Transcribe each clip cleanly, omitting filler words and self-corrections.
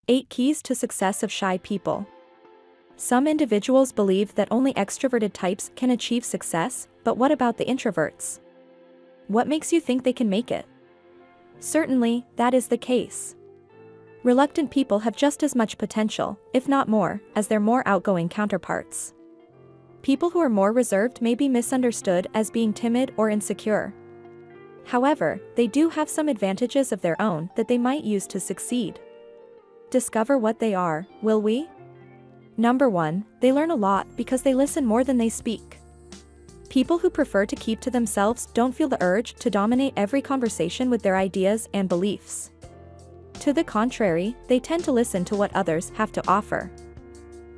8 Keys to Success of Shy People. Some individuals believe that only extroverted types can achieve success, but what about the introverts? What makes you think they can make it? Certainly, that is the case. Reluctant people have just as much potential, if not more, as their more outgoing counterparts. People who are more reserved may be misunderstood as being timid or insecure. However, they do have some advantages of their own that they might use to succeed. Discover what they are, will we? Number 1, they learn a lot because they listen more than they speak. People who prefer to keep to themselves don't feel the urge to dominate every conversation with their ideas and beliefs. To the contrary, they tend to listen to what others have to offer.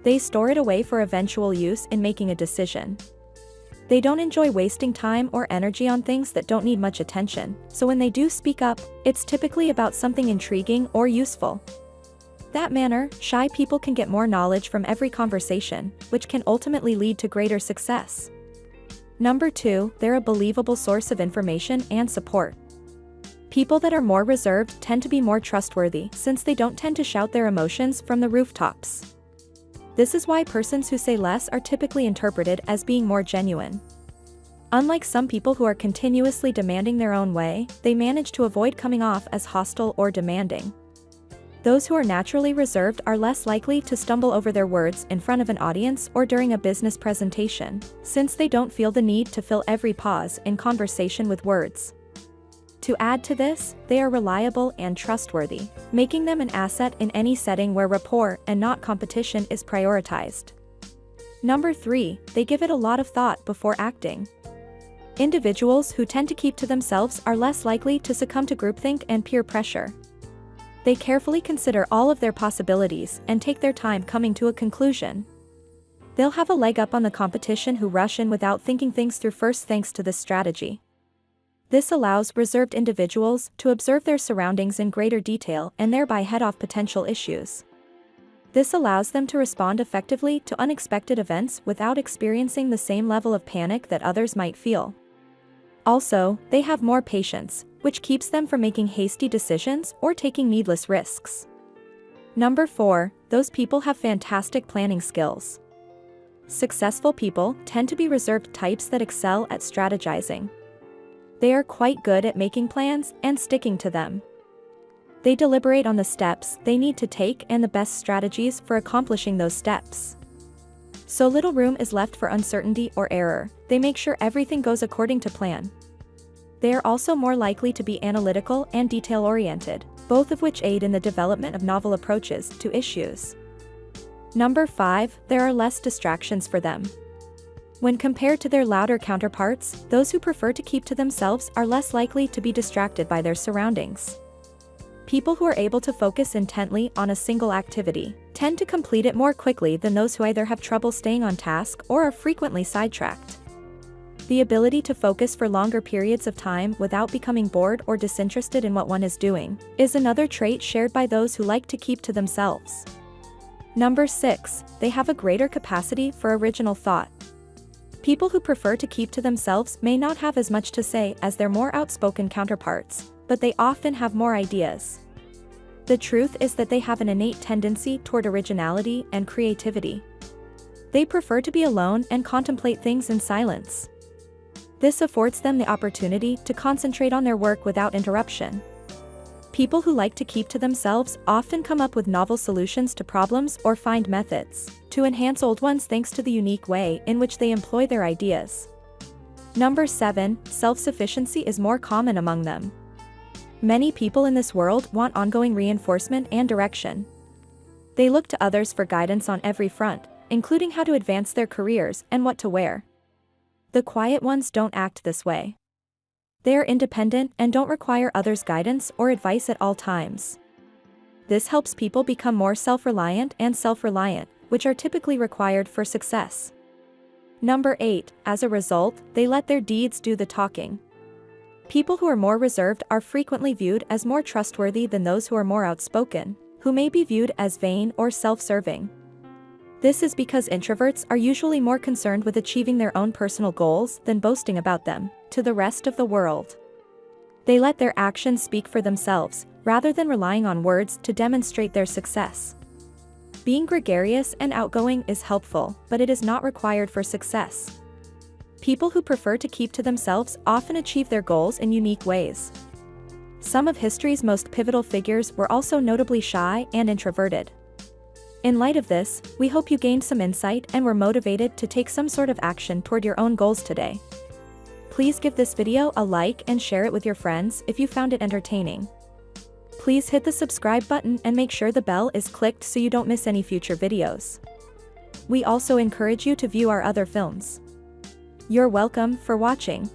They store it away for eventual use in making a decision. They don't enjoy wasting time or energy on things that don't need much attention, so when they do speak up, it's typically about something intriguing or useful. That manner, shy people can get more knowledge from every conversation, which can ultimately lead to greater success. Number 2, they're a believable source of information and support. People that are more reserved tend to be more trustworthy since they don't tend to shout their emotions from the rooftops. This is why persons who say less are typically interpreted as being more genuine. Unlike some people who are continuously demanding their own way, they manage to avoid coming off as hostile or demanding. Those who are naturally reserved are less likely to stumble over their words in front of an audience or during a business presentation, since they don't feel the need to fill every pause in conversation with words. To add to this, they are reliable and trustworthy, making them an asset in any setting where rapport and not competition is prioritized. Number 3, they give it a lot of thought before acting. Individuals who tend to keep to themselves are less likely to succumb to groupthink and peer pressure. They carefully consider all of their possibilities and take their time coming to a conclusion. They'll have a leg up on the competition who rush in without thinking things through first thanks to this strategy. This allows reserved individuals to observe their surroundings in greater detail and thereby head off potential issues. This allows them to respond effectively to unexpected events without experiencing the same level of panic that others might feel. Also, they have more patience, which keeps them from making hasty decisions or taking needless risks. Number 4, those people have fantastic planning skills. Successful people tend to be reserved types that excel at strategizing. They are quite good at making plans and sticking to them. They deliberate on the steps they need to take and the best strategies for accomplishing those steps. So little room is left for uncertainty or error, they make sure everything goes according to plan. They are also more likely to be analytical and detail-oriented, both of which aid in the development of novel approaches to issues. Number 5, there are less distractions for them. When compared to their louder counterparts, those who prefer to keep to themselves are less likely to be distracted by their surroundings. People who are able to focus intently on a single activity tend to complete it more quickly than those who either have trouble staying on task or are frequently sidetracked. The ability to focus for longer periods of time without becoming bored or disinterested in what one is doing is another trait shared by those who like to keep to themselves. Number 6, they have a greater capacity for original thought. People who prefer to keep to themselves may not have as much to say as their more outspoken counterparts, but they often have more ideas. The truth is that they have an innate tendency toward originality and creativity. They prefer to be alone and contemplate things in silence. This affords them the opportunity to concentrate on their work without interruption. People who like to keep to themselves often come up with novel solutions to problems or find methods to enhance old ones thanks to the unique way in which they employ their ideas. Number 7, self-sufficiency is more common among them. Many people in this world want ongoing reinforcement and direction. They look to others for guidance on every front, including how to advance their careers and what to wear. The quiet ones don't act this way. They are independent and don't require others' guidance or advice at all times. This helps people become more self-reliant and self-reliant, which are typically required for success. Number 8, as a result, they let their deeds do the talking. People who are more reserved are frequently viewed as more trustworthy than those who are more outspoken, who may be viewed as vain or self-serving. This is because introverts are usually more concerned with achieving their own personal goals than boasting about them to the rest of the world. They let their actions speak for themselves, rather than relying on words to demonstrate their success. Being gregarious and outgoing is helpful, but it is not required for success. People who prefer to keep to themselves often achieve their goals in unique ways. Some of history's most pivotal figures were also notably shy and introverted. In light of this, we hope you gained some insight and were motivated to take some sort of action toward your own goals today. Please give this video a like and share it with your friends if you found it entertaining. Please hit the subscribe button and make sure the bell is clicked so you don't miss any future videos. We also encourage you to view our other films. You're welcome for watching.